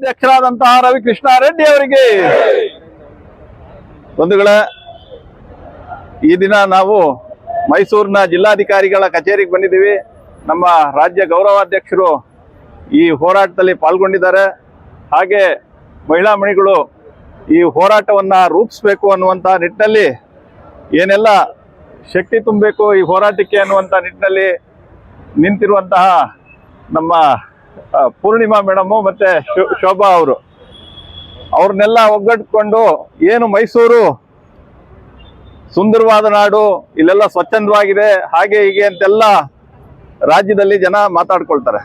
ಅಧ್ಯಕ್ಷರಾದಂತಹ ರವಿಕೃಷ್ಣ ರೆಡ್ಡಿ ಅವರಿಗೆ ಬಂಧುಗಳೇ, ಈ ದಿನ ನಾವು ಮೈಸೂರಿನ ಜಿಲ್ಲಾಧಿಕಾರಿಗಳ ಕಚೇರಿಗೆ ಬಂದಿದ್ದೀವಿ. ನಮ್ಮ ರಾಜ್ಯ ಗೌರವಾಧ್ಯಕ್ಷರು ಈ ಹೋರಾಟದಲ್ಲಿ ಪಾಲ್ಗೊಂಡಿದ್ದಾರೆ. ಹಾಗೆ ಮಹಿಳಾ ಮಣಿಗಳು ಈ ಹೋರಾಟವನ್ನು ರೂಪಿಸಬೇಕು ಅನ್ನುವಂಥ ನಿಟ್ಟಿನಲ್ಲಿ ಏನೆಲ್ಲ ಶಕ್ತಿ ತುಂಬಬೇಕು ಈ ಹೋರಾಟಕ್ಕೆ ಅನ್ನುವಂಥ ನಿಟ್ಟಿನಲ್ಲಿ ನಿಂತಿರುವಂತಹ ನಮ್ಮ ಪೂರ್ಣಿಮಾ ಮೇಡಮು ಮತ್ತು ಶೋಭಾ ಅವ್ರನ್ನೆಲ್ಲ ಒಗ್ಗಟ್ಕೊಂಡು ಏನು ಮೈಸೂರು ಸುಂದರವಾದ ನಾಡು, ಇಲ್ಲೆಲ್ಲ ಸ್ವಚ್ಛಂದವಾಗಿದೆ, ಹಾಗೆ ಹೀಗೆ ಅಂತೆಲ್ಲ ರಾಜ್ಯದಲ್ಲಿ ಜನ ಮಾತಾಡ್ಕೊಳ್ತಾರೆ.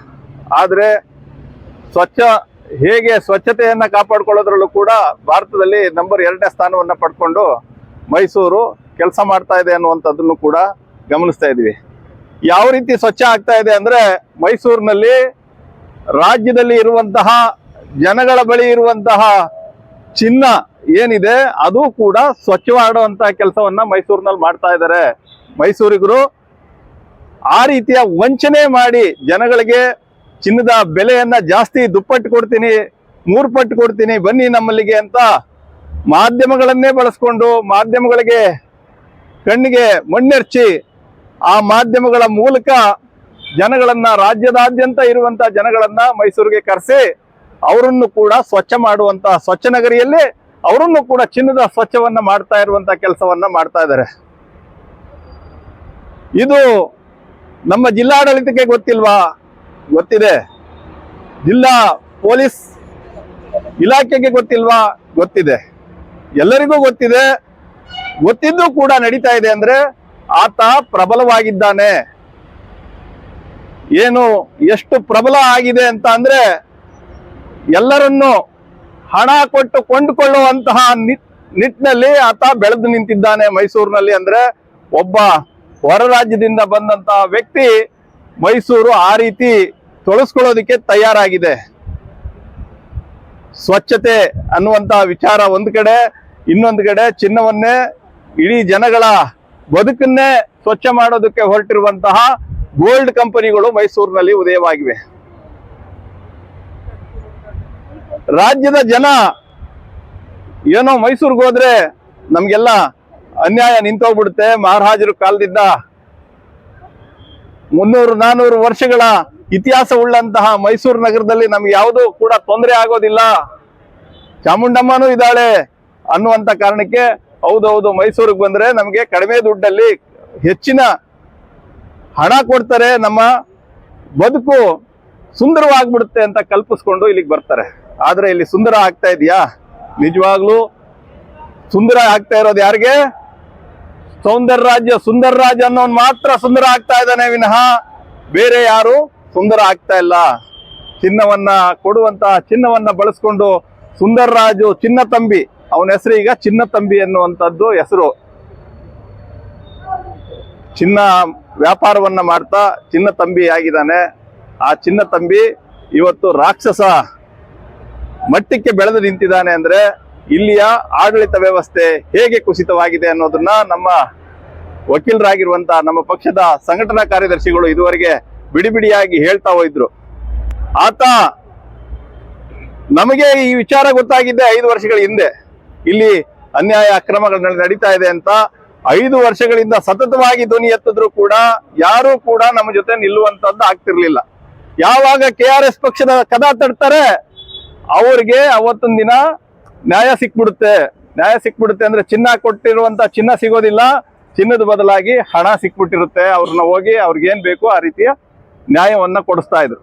ಆದರೆ ಹೇಗೆ ಸ್ವಚ್ಛತೆಯನ್ನು ಕಾಪಾಡ್ಕೊಳ್ಳೋದ್ರಲ್ಲೂ ಕೂಡ ಭಾರತದಲ್ಲಿ ನಂಬರ್ 2ನೇ ಸ್ಥಾನವನ್ನು ಪಡ್ಕೊಂಡು ಮೈಸೂರು ಕೆಲಸ ಮಾಡ್ತಾ ಇದೆ ಅನ್ನುವಂಥದ್ದನ್ನು ಕೂಡ ಗಮನಿಸ್ತಾ ಇದ್ದೀವಿ. ಯಾವ ರೀತಿ ಸ್ವಚ್ಛ ಆಗ್ತಾ ಇದೆ ಅಂದರೆ, ಮೈಸೂರಿನಲ್ಲಿ ರಾಜ್ಯದಲ್ಲಿ ಇರುವಂತಹ ಜನಗಳ ಬಳಿ ಇರುವಂತಹ ಚಿನ್ನ ಏನಿದೆ ಅದು ಕೂಡ ಸ್ವಚ್ಛ ಮಾಡುವಂತಹ ಕೆಲಸವನ್ನ ಮೈಸೂರಿನಲ್ಲಿ ಮಾಡ್ತಾ ಇದ್ದಾರೆ. ಮೈಸೂರಿಗರು ಆ ರೀತಿಯ ವಂಚನೆ ಮಾಡಿ ಜನಗಳಿಗೆ ಚಿನ್ನದ ಬೆಲೆಯನ್ನ ಜಾಸ್ತಿ ದುಪ್ಪಟ್ಟು ಕೊಡ್ತೀನಿ, 3 ಪಟ್ಟು ಕೊಡ್ತೀನಿ, ಬನ್ನಿ ನಮ್ಮಲ್ಲಿಗೆ ಅಂತ ಮಾಧ್ಯಮಗಳನ್ನೇ ಬಳಸ್ಕೊಂಡು ಮಾಧ್ಯಮಗಳಿಗೆ ಕಣ್ಣಿಗೆ ಮಣ್ಣೆರ್ಚಿ ಆ ಮಾಧ್ಯಮಗಳ ಮೂಲಕ ಜನಗಳನ್ನ, ರಾಜ್ಯದಾದ್ಯಂತ ಇರುವಂತಹ ಜನಗಳನ್ನ ಮೈಸೂರಿಗೆ ಕರೆಸಿ ಅವರನ್ನು ಕೂಡ ಸ್ವಚ್ಛ ಮಾಡುವಂತ, ಸ್ವಚ್ಛ ನಗರಿಯಲ್ಲಿ ಅವರನ್ನು ಕೂಡ ಚಿನ್ನದ ಸ್ವಚ್ಛವನ್ನ ಮಾಡ್ತಾ ಇರುವಂತ ಕೆಲಸವನ್ನ ಮಾಡ್ತಾ ಇದ್ದಾರೆ. ಇದು ನಮ್ಮ ಜಿಲ್ಲಾಡಳಿತಕ್ಕೆ ಗೊತ್ತಿಲ್ವಾ? ಗೊತ್ತಿದೆ. ಜಿಲ್ಲಾ ಪೊಲೀಸ್ ಇಲಾಖೆಗೆ ಗೊತ್ತಿಲ್ವಾ? ಗೊತ್ತಿದೆ. ಎಲ್ಲರಿಗೂ ಗೊತ್ತಿದೆ. ಗೊತ್ತಿದ್ದು ಕೂಡ ನಡೀತಾ ಇದೆ ಅಂದ್ರೆ ಆತ ಪ್ರಬಲವಾಗಿದ್ದಾನೆ. ಏನು ಎಷ್ಟು ಪ್ರಬಲ ಆಗಿದೆ ಅಂತ ಅಂದ್ರೆ, ಎಲ್ಲರನ್ನು ಹಣ ಕೊಟ್ಟು ಕೊಂಡುಕೊಳ್ಳುವಂತಹ ನಿಟ್ಟಿನಲ್ಲಿ ಆತ ಬೆಳೆದು ನಿಂತಿದ್ದಾನೆ ಮೈಸೂರಿನಲ್ಲಿ. ಅಂದ್ರೆ ಒಬ್ಬ ಹೊರ ರಾಜ್ಯದಿಂದ ಬಂದಂತಹ ವ್ಯಕ್ತಿ ಮೈಸೂರು ಆ ರೀತಿ ತೊಳಸ್ಕೊಳ್ಳೋದಕ್ಕೆ ತಯಾರಾಗಿದೆ. ಸ್ವಚ್ಛತೆ ಅನ್ನುವಂತಹ ವಿಚಾರ ಒಂದು ಕಡೆ, ಇನ್ನೊಂದು ಕಡೆ ಚಿನ್ನವನ್ನೇ, ಇಡೀ ಜನಗಳ ಬದುಕನ್ನೇ ಸ್ವಚ್ಛ ಮಾಡೋದಕ್ಕೆ ಹೊರಟಿರುವಂತಹ ಗೋಲ್ಡ್ ಕಂಪನಿಗಳು ಮೈಸೂರಿನಲ್ಲಿ ಉದಯವಾಗಿವೆ. ರಾಜ್ಯದ ಜನ ಏನೋ ಮೈಸೂರಿಗೆ ಹೋದ್ರೆ ನಮ್ಗೆಲ್ಲ ಅನ್ಯಾಯ ನಿಂತೋಗ್ಬಿಡುತ್ತೆ, ಮಹಾರಾಜರ ಕಾಲದಿಂದ 300-400 ವರ್ಷಗಳ ಇತಿಹಾಸ ಉಳ್ಳಂತಹ ಮೈಸೂರು ನಗರದಲ್ಲಿ ನಮ್ಗೆ ಯಾವುದೂ ಕೂಡ ತೊಂದರೆ ಆಗೋದಿಲ್ಲ, ಚಾಮುಂಡಮ್ಮನೂ ಇದ್ದಾಳೆ ಅನ್ನುವಂಥ ಕಾರಣಕ್ಕೆ ಹೌದೌದು ಮೈಸೂರಿಗೆ ಬಂದ್ರೆ ನಮಗೆ ಕಡಿಮೆ ದುಡ್ಡಲ್ಲಿ ಹೆಚ್ಚಿನ ಹಣ ಕೊಡ್ತಾರೆ, ನಮ್ಮ ಬದುಕು ಸುಂದರವಾಗ್ಬಿಡುತ್ತೆ ಅಂತ ಕಲ್ಪಿಸ್ಕೊಂಡು ಇಲ್ಲಿಗೆ ಬರ್ತಾರೆ. ಆದ್ರೆ ಇಲ್ಲಿ ಸುಂದರ ಆಗ್ತಾ ಇದೆಯಾ? ನಿಜವಾಗ್ಲೂ ಸುಂದರ ಆಗ್ತಾ ಇರೋದು ಯಾರಿಗೆ? ಸುಂದರ ರಾಜ್ಯ ಅನ್ನೋನ್ ಮಾತ್ರ ಸುಂದರ ಆಗ್ತಾ ಇದ್ದಾನೆ ವಿನಃ ಬೇರೆ ಯಾರು ಸುಂದರ ಆಗ್ತಾ ಇಲ್ಲ. ಚಿನ್ನವನ್ನ ಬಳಸ್ಕೊಂಡು ಸುಂದರ ರಾಜು ಚಿನ್ನ ತಂಬಿ, ಅವನ ಹೆಸರು ಈಗ ಚಿನ್ನ ತಂಬಿ ಎನ್ನುವಂಥದ್ದು ಹೆಸರು. ಚಿನ್ನ ವ್ಯಾಪಾರವನ್ನ ಮಾಡ್ತಾ ಚಿನ್ನ ತಂಬಿ ಆಗಿದ್ದಾನೆ. ಆ ಚಿನ್ನ ತಂಬಿ ಇವತ್ತು ರಾಕ್ಷಸ ಮಟ್ಟಕ್ಕೆ ಬೆಳೆದು ನಿಂತಿದ್ದಾನೆ. ಅಂದ್ರೆ ಇಲ್ಲಿಯ ಆಡಳಿತ ವ್ಯವಸ್ಥೆ ಹೇಗೆ ಕುಸಿತವಾಗಿದೆ ಅನ್ನೋದನ್ನ ನಮ್ಮ ವಕೀಲರಾಗಿರುವಂತಹ ನಮ್ಮ ಪಕ್ಷದ ಸಂಘಟನಾ ಕಾರ್ಯದರ್ಶಿಗಳು ಇದುವರೆಗೆ ಬಿಡಿಯಾಗಿ ಹೇಳ್ತಾ ಹೋಯ್ದ್ರು. ಆತ ನಮಗೆ ಈ ವಿಚಾರ ಗೊತ್ತಾಗಿದ್ದೆ 5 ವರ್ಷಗಳ ಹಿಂದೆ, ಇಲ್ಲಿ ಅನ್ಯಾಯ ಅಕ್ರಮಗಳು ನಡೀತಾ ಇದೆ ಅಂತ. 5 ವರ್ಷಗಳಿಂದ ಸತತವಾಗಿ ಧ್ವನಿ ಎತ್ತಿದ್ರು ಕೂಡ ಯಾರೂ ಕೂಡ ನಮ್ಮ ಜೊತೆ ನಿಲ್ಲುವಂತದ್ದು ಆಗ್ತಿರ್ಲಿಲ್ಲ. ಯಾವಾಗ KRS ಪಕ್ಷದ ಕದ ತಡ್ತಾರೆ ಅವ್ರಿಗೆ ಅವತ್ತೊಂದು ದಿನ ನ್ಯಾಯ ಸಿಕ್ಬಿಡುತ್ತೆ ಅಂದ್ರೆ ಚಿನ್ನ ಕೊಟ್ಟಿರುವಂತ ಚಿನ್ನ ಸಿಗೋದಿಲ್ಲ, ಚಿನ್ನದ ಬದಲಾಗಿ ಹಣ ಸಿಕ್ಬಿಟ್ಟಿರುತ್ತೆ. ಅವ್ರನ್ನ ಹೋಗಿ ಅವ್ರಿಗೇನ್ ಬೇಕು ಆ ರೀತಿಯ ನ್ಯಾಯವನ್ನ ಕೊಡಿಸ್ತಾ ಇದ್ರು.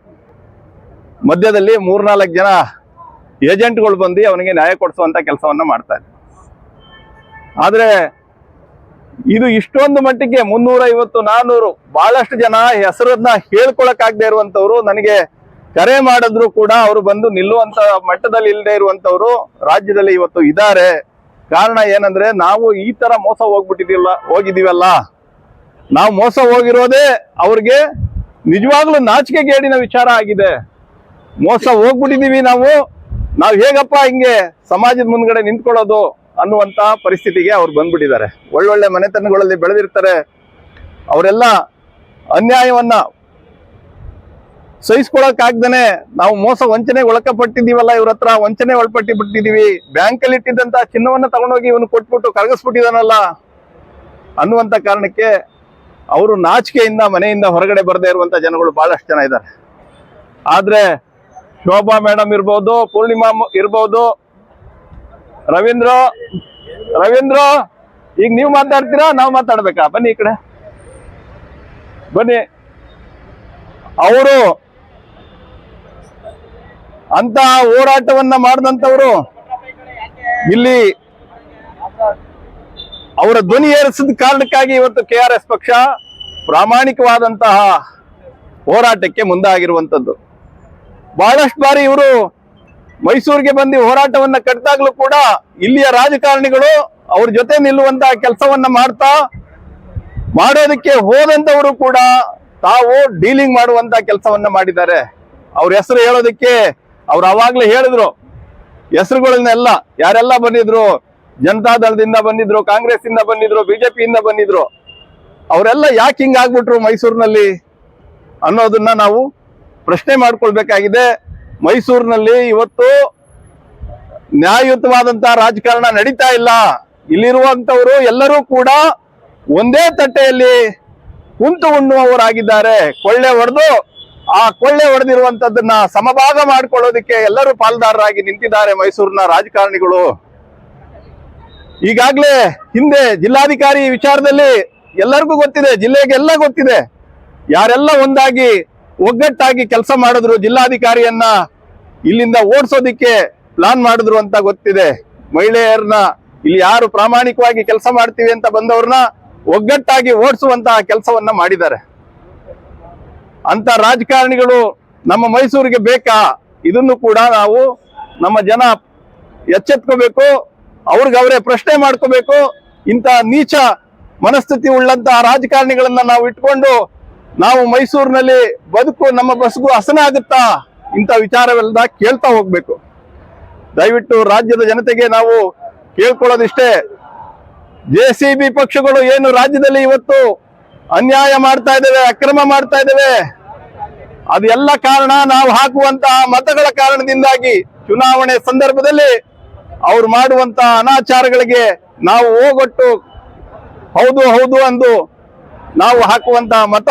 ಮಧ್ಯದಲ್ಲಿ 3-4 ಜನ ಏಜೆಂಟ್ಗಳು ಬಂದು ಅವನಿಗೆ ನ್ಯಾಯ ಕೊಡಿಸುವಂತ ಕೆಲಸವನ್ನ ಮಾಡ್ತಾ ಇದ್ರು. ಆದ್ರೆ ಇದು ಇಷ್ಟೊಂದು ಮಟ್ಟಿಗೆ 350-400 ಬಹಳಷ್ಟು ಜನ ಹೆಸರನ್ನ ಹೇಳ್ಕೊಳಕ್ಕಾಗದೆ ಇರುವಂತವ್ರು ನನಗೆ ಕರೆ ಮಾಡಿದ್ರು ಕೂಡ ಅವರು ಬಂದು ನಿಲ್ಲುವಂತ ಮಟ್ಟದಲ್ಲಿ ಇಲ್ಲದೆ ಇರುವಂತವ್ರು ರಾಜ್ಯದಲ್ಲಿ ಇವತ್ತು ಇದ್ದಾರೆ. ಕಾರಣ ಏನಂದ್ರೆ, ನಾವು ಈ ತರ ಮೋಸ ಹೋಗಿದೀವಲ್ಲ, ನಾವು ಮೋಸ ಹೋಗಿರೋದೇ ಅವ್ರಿಗೆ ನಿಜವಾಗ್ಲೂ ನಾಚಿಕೆಗೇಡಿನ ವಿಚಾರ ಆಗಿದೆ. ಮೋಸ ಹೋಗ್ಬಿಟ್ಟಿದೀವಿ ನಾವು ಹೇಗಪ್ಪ ಹಿಂಗೆ ಸಮಾಜದ ಮುಂದ್ಗಡೆ ನಿಂತ್ಕೊಳ್ಳೋದು ಅನ್ನುವಂತ ಪರಿಸ್ಥಿತಿಗೆ ಅವ್ರು ಬಂದ್ಬಿಟ್ಟಿದ್ದಾರೆ. ಒಳ್ಳೊಳ್ಳೆ ಮನೆತನಗಳಲ್ಲಿ ಬೆಳೆದಿರ್ತಾರೆ. ಅವರೆಲ್ಲ ಅನ್ಯಾಯವನ್ನ ಸಹಿಸ್ಕೊಳಕ್ಕಾಗ್ದೇನೆ ನಾವು ಮೋಸ ವಂಚನೆಗೆ ಒಳಪಟ್ಟಿದೀವಲ್ಲ, ಇವ್ರ ಹತ್ರ ವಂಚನೆ ಬಿಟ್ಟಿದೀವಿ, ಬ್ಯಾಂಕ್ ಅಲ್ಲಿ ಇಟ್ಟಿದ್ದಂತ ಚಿನ್ನವನ್ನ ತಗೊಂಡೋಗಿ ಇವನು ಕೊಟ್ಬಿಟ್ಟು ಕರಗಿಸ್ಬಿಟ್ಟಿದಾನಲ್ಲ ಅನ್ನುವಂತ ಕಾರಣಕ್ಕೆ ಅವರು ನಾಚಿಕೆಯಿಂದ ಮನೆಯಿಂದ ಹೊರಗಡೆ ಬರದೇ ಇರುವಂತ ಜನಗಳು ಬಹಳಷ್ಟು ಜನ ಇದ್ದಾರೆ. ಆದ್ರೆ ಶೋಭಾ ಮೇಡಮ್ ಇರ್ಬೋದು, ಪೂರ್ಣಿಮಾ ಇರ್ಬೋದು, ರವೀಂದ್ರ ಈಗ ನೀವು ಮಾತಾಡ್ತೀರಾ, ನಾವು ಮಾತಾಡ್ಬೇಕಾ? ಬನ್ನಿ ಈ ಕಡೆ ಬನ್ನಿ. ಅವರು ಅಂತ ಹೋರಾಟವನ್ನ ಮಾಡಿದಂತವರು ಇಲ್ಲಿ ಅವರ ಧ್ವನಿ ಏರಿಸಿದ ಕಾರಣಕ್ಕಾಗಿ ಇವತ್ತು KRS ಪಕ್ಷ ಪ್ರಾಮಾಣಿಕವಾದಂತಹ ಹೋರಾಟಕ್ಕೆ ಮುಂದಾಗಿರುವಂತದ್ದು. ಬಹಳಷ್ಟು ಬಾರಿ ಇವರು ಮೈಸೂರಿಗೆ ಬಂದು ಹೋರಾಟವನ್ನ ಕಟ್ಟಿದಾಗ್ಲೂ ಕೂಡ ಇಲ್ಲಿಯ ರಾಜಕಾರಣಿಗಳು ಅವ್ರ ಜೊತೆ ನಿಲ್ಲುವಂತಹ ಕೆಲಸವನ್ನ ಮಾಡೋದಕ್ಕೆ ಹೋದಂತವರು ಕೂಡ ತಾವು ಡೀಲಿಂಗ್ ಮಾಡುವಂತ ಕೆಲಸವನ್ನ ಮಾಡಿದ್ದಾರೆ. ಅವ್ರ ಹೆಸರು ಹೇಳೋದಕ್ಕೆ ಅವ್ರು ಅವಾಗ್ಲೇ ಹೇಳಿದ್ರು ಹೆಸರುಗಳನ್ನೆಲ್ಲ, ಯಾರೆಲ್ಲ ಬಂದಿದ್ರು, ಜನತಾ ದಳದಿಂದ ಬಂದಿದ್ರು, ಕಾಂಗ್ರೆಸ್ ಇಂದ ಬಂದಿದ್ರು, ಬಿಜೆಪಿಯಿಂದ ಬಂದಿದ್ರು, ಅವರೆಲ್ಲ ಯಾಕೆ ಹಿಂಗ್ ಆಗ್ಬಿಟ್ರು ಮೈಸೂರಿನಲ್ಲಿ ಅನ್ನೋದನ್ನ ನಾವು ಪ್ರಶ್ನೆ ಮಾಡ್ಕೊಳ್ಬೇಕಾಗಿದೆ. ಮೈಸೂರಿನಲ್ಲಿ ಇವತ್ತು ನ್ಯಾಯಯುತವಾದಂತಹ ರಾಜಕಾರಣ ನಡೀತಾ ಇಲ್ಲ. ಇಲ್ಲಿರುವಂತವರು ಎಲ್ಲರೂ ಕೂಡ ಒಂದೇ ತಟ್ಟೆಯಲ್ಲಿ ಕುಂತು ಉಣ್ಣುವವರಾಗಿದ್ದಾರೆ. ಆ ಕೊಳ್ಳೆ ಹೊಡೆದಿರುವಂತದ್ದನ್ನ ಸಮಭಾಗ ಮಾಡ್ಕೊಳ್ಳೋದಕ್ಕೆ ಎಲ್ಲರೂ ಪಾಲ್ದಾರರಾಗಿ ನಿಂತಿದ್ದಾರೆ ಮೈಸೂರಿನ ರಾಜಕಾರಣಿಗಳು. ಈಗಾಗ್ಲೇ ಹಿಂದೆ ಜಿಲ್ಲಾಧಿಕಾರಿ ವಿಚಾರದಲ್ಲಿ ಎಲ್ಲರಿಗೂ ಗೊತ್ತಿದೆ, ಜಿಲ್ಲೆಗೆಲ್ಲ ಗೊತ್ತಿದೆ, ಯಾರೆಲ್ಲ ಒಂದಾಗಿ ಒಗ್ಗಟ್ಟಾಗಿ ಕೆಲಸ ಮಾಡಿದ್ರು, ಜಿಲ್ಲಾಧಿಕಾರಿಯನ್ನ ಇಲ್ಲಿಂದ ಓಡಿಸೋದಿಕ್ಕೆ ಪ್ಲಾನ್ ಮಾಡಿದ್ರು ಅಂತ ಗೊತ್ತಿದೆ. ಮಹಿಳೆಯರನ್ನ ಇಲ್ಲಿ ಯಾರು ಪ್ರಾಮಾಣಿಕವಾಗಿ ಕೆಲಸ ಮಾಡ್ತೀವಿ ಅಂತ ಬಂದವ್ರನ್ನ ಒಗ್ಗಟ್ಟಾಗಿ ಓಡಿಸುವಂತಹ ಕೆಲಸವನ್ನ ಮಾಡಿದ್ದಾರೆ. ಅಂತ ರಾಜಕಾರಣಿಗಳು ನಮ್ಮ ಮೈಸೂರಿಗೆ ಬೇಕಾ? ಇದನ್ನು ಕೂಡ ನಾವು ನಮ್ಮ ಜನ ಎಚ್ಚೆತ್ಕೋಬೇಕು, ಅವ್ರಿಗವರೇ ಪ್ರಶ್ನೆ ಮಾಡ್ಕೋಬೇಕು. ಇಂಥ ನೀಚ ಮನಸ್ಥಿತಿ ಉಳ್ಳಂತಹ ರಾಜಕಾರಣಿಗಳನ್ನ ನಾವು ಇಟ್ಕೊಂಡು ನಾವು ಮೈಸೂರಿನಲ್ಲಿ ನಮ್ಮ ಬಸ್ಗೂ ಹಸನ ಆಗುತ್ತಾ? ಇಂಥ ವಿಚಾರವೆಲ್ಲ ಕೇಳ್ತಾ ಹೋಗ್ಬೇಕು. ದಯವಿಟ್ಟು ರಾಜ್ಯದ ಜನತೆಗೆ ನಾವು ಕೇಳ್ಕೊಳ್ಳೋದಿಷ್ಟೇ, JCB ಪಕ್ಷಗಳು ಏನು ರಾಜ್ಯದಲ್ಲಿ ಇವತ್ತು ಅನ್ಯಾಯ ಮಾಡ್ತಾ ಇದ್ದೇವೆ, ಅಕ್ರಮ ಮಾಡ್ತಾ ಇದ್ದೇವೆ, ಅದೆಲ್ಲ ಕಾರಣ ನಾವು ಹಾಕುವಂತಹ ಮತಗಳ ಕಾರಣದಿಂದಾಗಿ. ಚುನಾವಣೆ ಸಂದರ್ಭದಲ್ಲಿ ಅವ್ರು ಮಾಡುವಂತಹ ಅನಾಚಾರಗಳಿಗೆ ನಾವು ಹೋಗೊಟ್ಟು ಹೌದು ಹೌದು ಅಂದು ನಾವು ಹಾಕುವಂತಹ ಮತ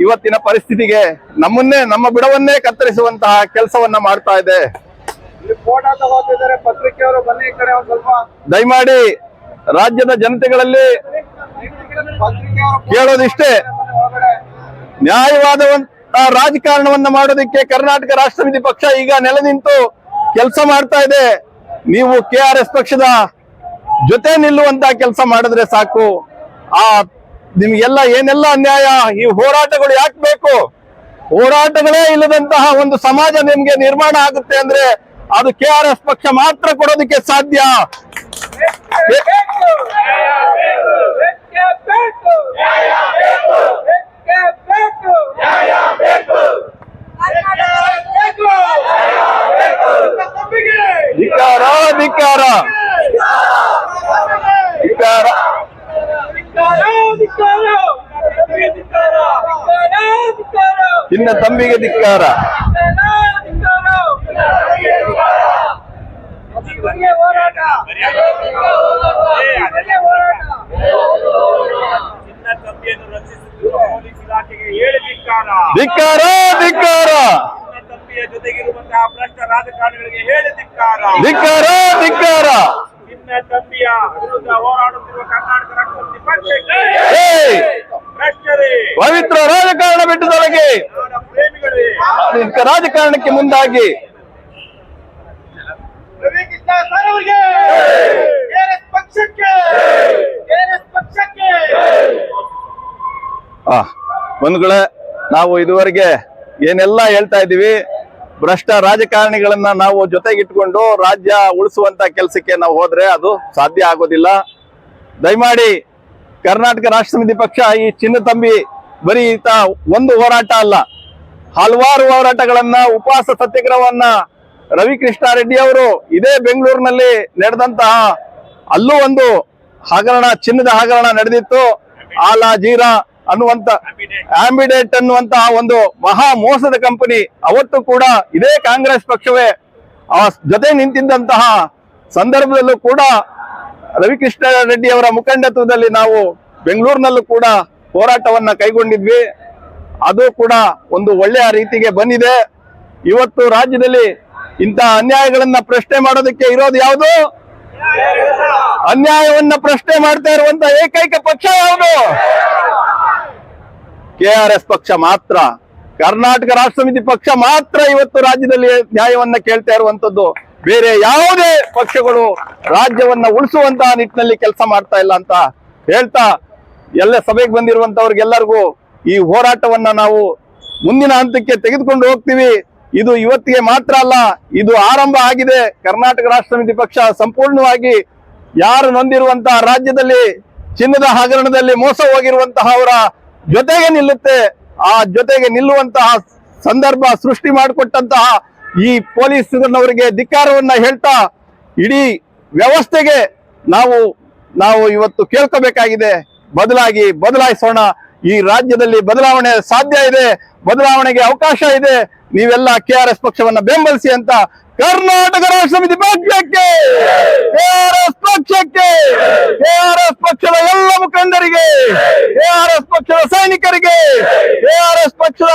ಇವತ್ತಿನ ಪರಿಸ್ಥಿತಿಗೆ ನಮ್ಮ ಬಿಡವನ್ನೇ ಕತ್ತರಿಸುವಂತಹ ಕೆಲಸವನ್ನ ಮಾಡ್ತಾ ಇದೆ. ದಯಮಾಡಿ ರಾಜ್ಯದ ಜನತೆಗಳಲ್ಲಿ ಕೇಳೋದಿಷ್ಟೇ, ನ್ಯಾಯವಾದ ರಾಜಕಾರಣವನ್ನ ಮಾಡೋದಕ್ಕೆ ಕರ್ನಾಟಕ ರಾಷ್ಟ್ರ ಸಮಿತಿ ಪಕ್ಷ ಈಗ ನೆಲೆ ನಿಂತು ಕೆಲಸ ಮಾಡ್ತಾ ಇದೆ. ನೀವು KRS ಪಕ್ಷದ ಜೊತೆ ನಿಲ್ಲುವಂತ ಕೆಲಸ ಮಾಡಿದ್ರೆ ಸಾಕು. ನಿಮ್ಗೆಲ್ಲ ಏನೆಲ್ಲ ಅನ್ಯಾಯ, ಈ ಹೋರಾಟಗಳು ಯಾಕೆ ಬೇಕು? ಹೋರಾಟಗಳೇ ಇಲ್ಲದಂತಹ ಒಂದು ಸಮಾಜ ನಿಮ್ಗೆ ನಿರ್ಮಾಣ ಆಗುತ್ತೆ ಅಂದ್ರೆ ಅದು KRS ಪಕ್ಷ ಮಾತ್ರ ಕೊಡೋದಕ್ಕೆ ಸಾಧ್ಯ. ಧಿಕ್ಕಾರ ಧಿಕ್ಕಾರ ಧಿಕ್ಕಾರ. ಚಿನ್ನ ತಂಬಿಗೆ ಧಿಕ್ಕಾರ. ಧಿಕ್ಕಾರ ಧಿಕ್ಕಾರ. ಜೊತೆಗಿರುವಂತಹ ಭ್ರಷ್ಟ ರಾಜಕಾರಣಿಗಳಿಗೆ ಹೇಳಿ ಧಿಕ್ಕಾರ ಧಿಕ್ಕಾರ ಧಿಕ್ಕಾರ. ಚಿನ್ನ ತಂಬಿಯ ವಿರುದ್ಧ ಹೋರಾಡುತ್ತಿರುವ ಕರ್ನಾಟಕ ರಾಷ್ಟ್ರ ಸಮಿತಿ ಪಕ್ಷಕ್ಕೆ ಭ್ರಷ್ಟರೇ, ಪವಿತ್ರ ರಾಜಕಾರಣ ಬಿಟ್ಟು ತೊಲಗಿ, ಪ್ರೇಮಿಗಳೇ, ರಾಜಕಾರಣಕ್ಕೆ ಮುಂದಾಗಿ. ರವಿ ಕೃಷ್ಣ ಸರ್ ಅವರಿಗೆ, KRS ಪಕ್ಷಕ್ಕೆ, KRS ಪಕ್ಷಕ್ಕೆ. ಬಂಧುಗಳೇ, ನಾವು ಇದುವರೆಗೆ ಏನೆಲ್ಲ ಹೇಳ್ತಾ ಇದ್ದೀವಿ, ಭ್ರಷ್ಟ ರಾಜಕಾರಣಿಗಳನ್ನ ನಾವು ಜೊತೆಗಿಟ್ಕೊಂಡು ರಾಜ್ಯ ಉಳಿಸುವಂತ ಕೆಲಸಕ್ಕೆ ನಾವು ಹೋದ್ರೆ ಅದು ಸಾಧ್ಯ ಆಗೋದಿಲ್ಲ. ದಯಮಾಡಿ ಕರ್ನಾಟಕ ರಾಷ್ಟ್ರ ಸಮಿತಿ ಪಕ್ಷ ಈ ಚಿನ್ನ ತಂಬಿ ಬರೀ ಒಂದು ಹೋರಾಟ ಅಲ್ಲ, ಹಲವಾರು ಹೋರಾಟಗಳನ್ನ, ಉಪವಾಸ ಸತ್ಯಾಗ್ರಹವನ್ನ ರವಿಕೃಷ್ಣ ರೆಡ್ಡಿ ಅವರು ಇದೇ ಬೆಂಗಳೂರಿನಲ್ಲಿ ನಡೆದಂತಹ ಅಲ್ಲೂ ಒಂದು ಹಗರಣ, ಚಿನ್ನದ ಹಗರಣ ನಡೆದಿತ್ತು. ಆಲ ಜೀರಾ ಅನ್ನುವಂತ ಆಂಬಿಡೇಟ್ ಅನ್ನುವಂತಹ ಒಂದು ಮಹಾ ಮೋಸದ ಕಂಪನಿ ಅವತ್ತು ಕೂಡ ಇದೇ ಕಾಂಗ್ರೆಸ್ ಪಕ್ಷವೇ ಆ ಜೊತೆ ನಿಂತಿದ್ದಂತಹ ಸಂದರ್ಭದಲ್ಲೂ ಕೂಡ ರವಿಕೃಷ್ಣ ರೆಡ್ಡಿ ಅವರ ಮುಖಂಡತ್ವದಲ್ಲಿ ನಾವು ಬೆಂಗಳೂರಿನಲ್ಲೂ ಕೂಡ ಹೋರಾಟವನ್ನ ಕೈಗೊಂಡಿದ್ವಿ. ಅದು ಕೂಡ ಒಂದು ಒಳ್ಳೆಯ ರೀತಿಗೆ ಬಂದಿದೆ. ಇವತ್ತು ರಾಜ್ಯದಲ್ಲಿ ಇಂಥ ಅನ್ಯಾಯಗಳನ್ನ ಪ್ರಶ್ನೆ ಮಾಡೋದಕ್ಕೆ ಇರೋದು ಯಾವುದು? ಅನ್ಯಾಯವನ್ನ ಪ್ರಶ್ನೆ ಮಾಡ್ತಾ ಇರುವಂತ ಏಕೈಕ ಪಕ್ಷ ಯಾವುದು? KRS ಪಕ್ಷ ಮಾತ್ರ, ಕರ್ನಾಟಕ ರಾಷ್ಟ್ರ ಸಮಿತಿ ಪಕ್ಷ ಮಾತ್ರ ಇವತ್ತು ರಾಜ್ಯದಲ್ಲಿ ನ್ಯಾಯವನ್ನ ಕೇಳ್ತಾ ಇರುವಂತದ್ದು. ಬೇರೆ ಯಾವುದೇ ಪಕ್ಷಗಳು ರಾಜ್ಯವನ್ನ ಉಳಿಸುವಂತಹ ನಿಟ್ಟಿನಲ್ಲಿ ಕೆಲಸ ಮಾಡ್ತಾ ಇಲ್ಲ ಅಂತ ಹೇಳ್ತಾ, ಎಲ್ಲ ಸಭೆಗೆ ಬಂದಿರುವಂತವ್ರಿಗೆಲ್ಲರಿಗೂ ಈ ಹೋರಾಟವನ್ನ ನಾವು ಮುಂದಿನ ಹಂತಕ್ಕೆ ತೆಗೆದುಕೊಂಡು ಹೋಗ್ತೀವಿ. ಇದು ಇವತ್ತಿಗೆ ಮಾತ್ರ ಅಲ್ಲ, ಇದು ಆರಂಭ ಆಗಿದೆ. ಕರ್ನಾಟಕ ರಾಷ್ಟ್ರ ಸಮಿತಿ ಪಕ್ಷ ಸಂಪೂರ್ಣವಾಗಿ ಯಾರು ನೊಂದಿರುವಂತಹ ರಾಜ್ಯದಲ್ಲಿ ಚಿನ್ನದ ಹಗರಣದಲ್ಲಿ ಮೋಸ ಹೋಗಿರುವಂತಹ ಅವರ ಜೊತೆಗೆ ನಿಲ್ಲುತ್ತೆ. ಆ ಜೊತೆಗೆ ನಿಲ್ಲುವಂತಹ ಸಂದರ್ಭ ಸೃಷ್ಟಿ ಮಾಡಿಕೊಟ್ಟಂತಹ ಈ ಪೊಲೀಸರವರಿಗೆ ಧಿಕ್ಕಾರವನ್ನ ಹೇಳ್ತಾ ಇಡೀ ವ್ಯವಸ್ಥೆಗೆ ನಾವು ಇವತ್ತು ಕೇಳ್ಕೋಬೇಕಾಗಿದೆ. ಬದಲಾಯಿಸೋಣ. ಈ ರಾಜ್ಯದಲ್ಲಿ ಬದಲಾವಣೆ ಸಾಧ್ಯ ಇದೆ, ಬದಲಾವಣೆಗೆ ಅವಕಾಶ ಇದೆ. ನೀವೆಲ್ಲ KRS ಪಕ್ಷವನ್ನ ಬೆಂಬಲಿಸಿ ಅಂತ ಕರ್ನಾಟಕ ರಾಷ್ಟ್ರ ಸಮಿತಿ ಪಕ್ಷಕ್ಕೆ, KRS ಪಕ್ಷಕ್ಕೆ, KRS ಪಕ್ಷದ ಎಲ್ಲ ಮುಖಂಡರಿಗೆ, KRS ಪಕ್ಷದ ಸೈನಿಕರಿಗೆ, KRS ಪಕ್ಷದ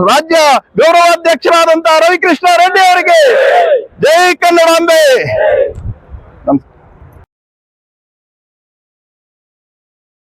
ರಾಜ್ಯ ಗೌರವಾಧ್ಯಕ್ಷರಾದಂತಹ ರವಿಕೃಷ್ಣ ರೆಡ್ಡಿ ಅವರಿಗೆ ಜೈ ಕನ್ನಡಾಂಬೆ. ನಮಸ್ಕಾರ.